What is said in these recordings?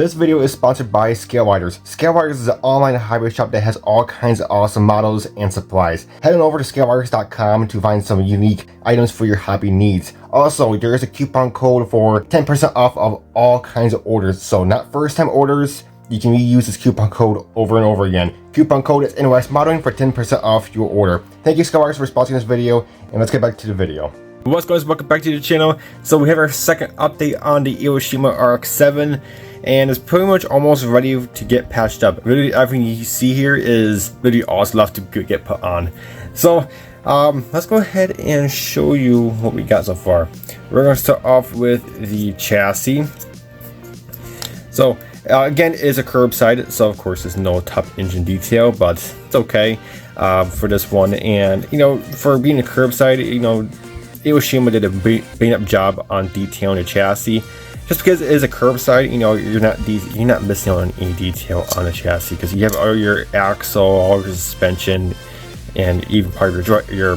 This video is sponsored by ScaleWriters. ScaleWriters is an online hobby shop that has all kinds of awesome models and supplies. Head on over to ScaleWriters.com to find some unique items for your hobby needs. Also, there is a coupon code for 10% off of all kinds of orders. So not first time orders, you can reuse this coupon code over and over again. Coupon code is N.Y.S modeling for 10% off your order. Thank you ScaleWriters for sponsoring this video, and let's get back to the video. What's going on, welcome back to the channel. So we have our second update on the Aoshima RX-7, and it's pretty much almost ready to get patched up. Really, everything you see here is really all that's left to get put on. So let's go ahead and show you what we got so far. We're going to start off with the chassis. So again, it is a curbside, so of course there's no top engine detail, but it's okay for this one. And you know, for being a curbside, you know, Aoshima did a bang up job on detailing the chassis. Just because it is a curbside, you know, you're not missing on any detail on the chassis, because you have all your axle, all your suspension, and even part of your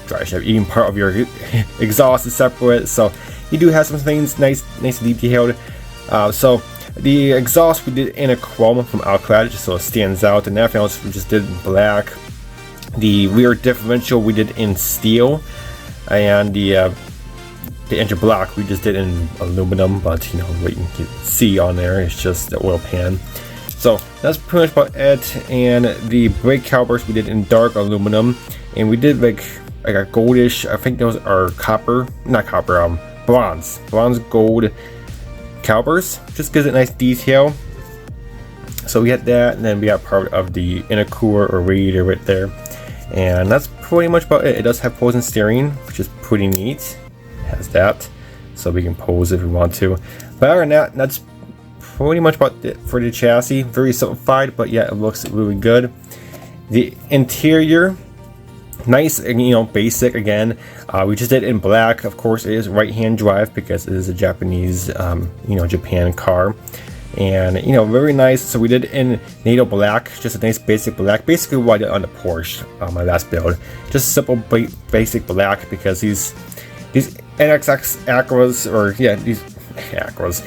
dry shaft, even part of your exhaust is separate. So you do have some things nice detailed. So the exhaust we did in a chrome from Alclad, just so it stands out, and everything else we just did in black. The rear differential we did in steel, and the engine block we just did in aluminum, but you know what you can see on there is just the oil pan. So that's pretty much about it. And the brake calipers we did in dark aluminum, and we did like a goldish, I think those are bronze gold calipers, just gives it nice detail. So we got that, and then we got part of the intercooler or radiator right there, and that's pretty much about it. It does have pose and steering, which is pretty neat. It has that, so we can pose if we want to. But other than that, that's pretty much about it for the chassis. Very simplified, but yeah, it looks really good. The interior, nice, you know, basic again. We just did it in black. Of course, it is right-hand drive because it is a Japanese, you know, Japan car, and you know, very nice. So we did in NATO black, just a nice basic black. Basically, what I did on the Porsche, my last build, just simple basic black, because these NXX Acras, or yeah, these Acras,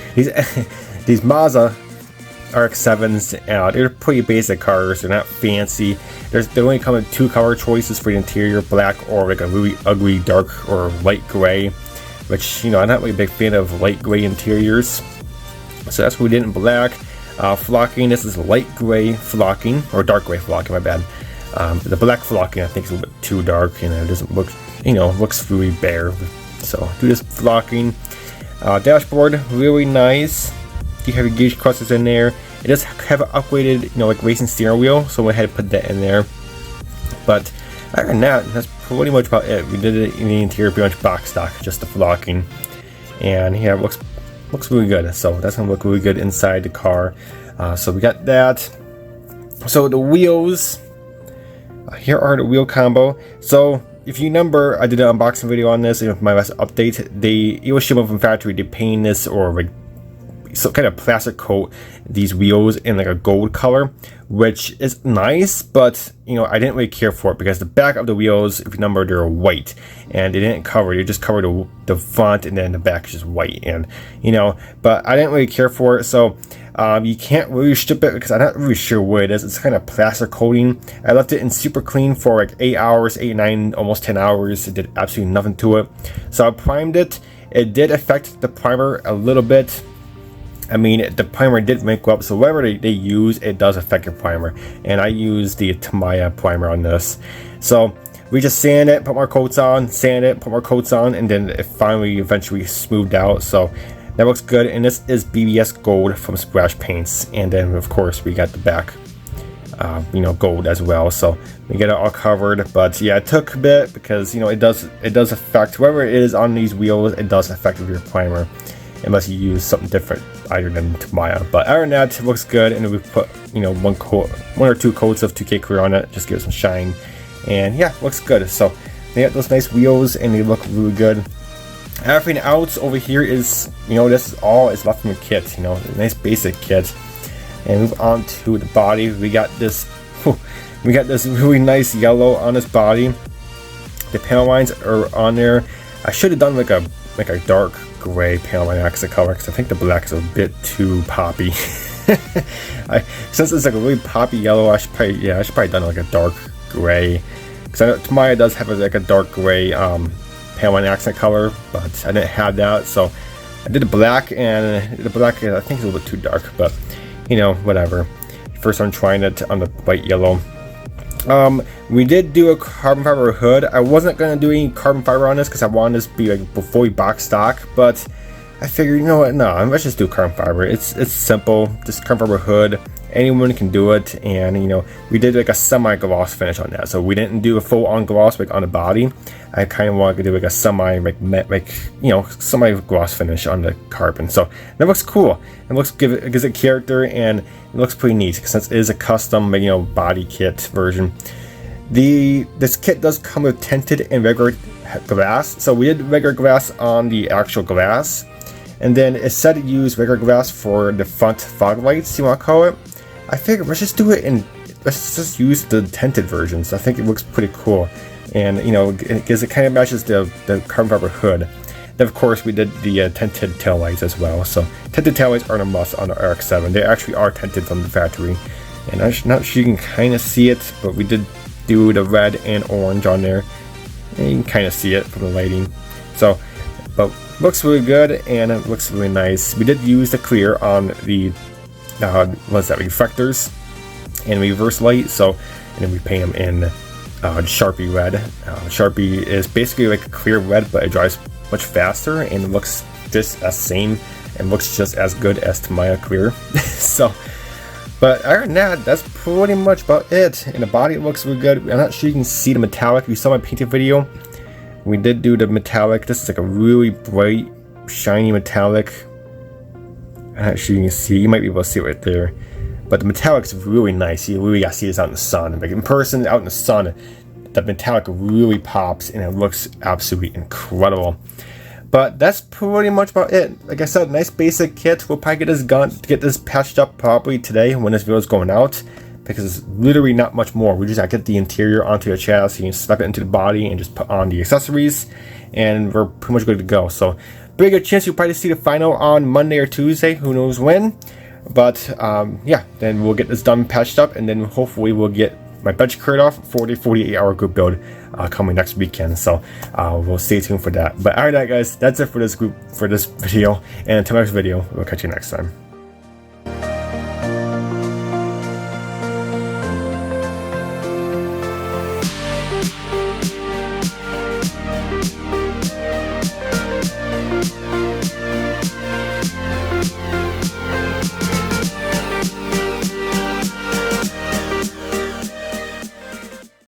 these Mazda RX-7s, they're pretty basic cars. They're not fancy. They only come in two color choices for the interior, black or like a really ugly dark or light gray, which, you know, I'm not really a big fan of light gray interiors. So that's what we did in black. Flocking, this is light gray flocking, or dark gray flocking, my bad. The black flocking I think is a little bit too dark, and it doesn't look, you know, looks really bare. So do this flocking. Dashboard, really nice. You have your gauge clusters in there. It does have an upgraded, you know, like racing steering wheel, so I went ahead and put that in there. But other than that, that's pretty much about it. We did it in the interior, pretty much box stock, just the flocking. And yeah, it looks really good. So that's gonna look really good inside the car. So we got that. So the wheels, here are the wheel combo. So if you remember, I did an unboxing video on this in my last update. The Aoshima from factory, they paint this, or like some kind of plastic coat these wheels in like a gold color, which is nice, but you know, I didn't really care for it, because the back of the wheels, if you remember, they're white, and they didn't cover, they just covered the front, and then the back is just white, and you know, but I didn't really care for it. So you can't really strip it, because I'm not really sure what it is. It's kind of plaster coating. I left it in super clean for like 8 hours, 8, 9, almost 10 hours. It did absolutely nothing to it. So I primed it. It did affect the primer a little bit. I mean, the primer did wrinkle up, so whatever they use, it does affect your primer. And I used the Tamiya primer on this. So we just sand it, put more coats on, sand it, put more coats on, and then it finally eventually smoothed out. So that looks good. And this is BBS gold from Splash Paints. And then of course we got the back, you know, gold as well. So we get it all covered. But yeah, it took a bit, because you know, it does affect whatever it is on these wheels. It does affect your primer, unless you use something different other than Tamiya. But other than that, it looks good. And we put, you know, one or two coats of 2K clear on it, just give it some shine, and yeah, looks good. So they got those nice wheels, and they look really good. Everything else over here is, you know, this is all is left from the kit, you know, a nice basic kit. And move on to the body. We got this really nice yellow on this body. The panel lines are on there. I should have done like a dark gray panel accent color because I think the black is a bit too poppy. Since it's like a really poppy yellow, I should probably done like a dark gray, because I know Tamiya does have like a dark gray panel accent color, but I didn't have that, so I did a black, and the black I think is a little bit too dark, but you know, whatever. First I'm trying it on the white yellow. We did do a carbon fiber hood. I wasn't going to do any carbon fiber on this because I wanted this to be like before we box stock, but I figured, you know what, no, let's just do carbon fiber. It's simple, just carbon fiber hood. Anyone can do it, and you know, we did like a semi-gloss finish on that. So we didn't do a full-on gloss like on the body. I kind of wanted to do like a semi-gloss finish on the carbon. So that looks cool. It gives it character, and it looks pretty neat since it is a custom, you know, body kit version. This kit does come with tinted and regular glass. So we did regular glass on the actual glass, and then it said to use regular glass for the front fog lights, you want to call it. I figured let's just do it and let's just use the tinted versions. I think it looks pretty cool, and you know, because it kind of matches the carbon fiber hood. Then of course we did the tinted taillights as well. So tinted taillights aren't a must on the RX-7. They actually are tinted from the factory, and I'm not sure you can kind of see it, but we did do the red and orange on there, and you can kind of see it from the lighting. So, but looks really good, and it looks really nice. We did use the clear on the reflectors and reverse light. So, and then we paint them in Sharpie red. Sharpie is basically like a clear red, but it dries much faster and it looks just as same and looks just as good as Tamiya clear. So, but other than that, that's pretty much about it. And the body looks really good. I'm not sure you can see the metallic. If you saw my painting video, we did do the metallic. This is like a really bright, shiny metallic. I'm not sure you can see. You might be able to see it right there. But the metallic is really nice. You really got to see this out in the sun. Like in person, out in the sun, the metallic really pops and it looks absolutely incredible. But that's pretty much about it. Like I said, nice basic kit. We'll probably get this patched up probably today when this video is going out, because it's literally not much more. We just got to get the interior onto the chassis and slap it into the body and just put on the accessories, and we're pretty much good to go. So pretty good chance you'll probably see the final on Monday or Tuesday, who knows when. But yeah, then we'll get this done, patched up, and then hopefully we'll get my bench cleared off for the 48-hour group build coming next weekend. So we'll stay tuned for that. But alright guys, that's it for this video, and until next video, we'll catch you next time.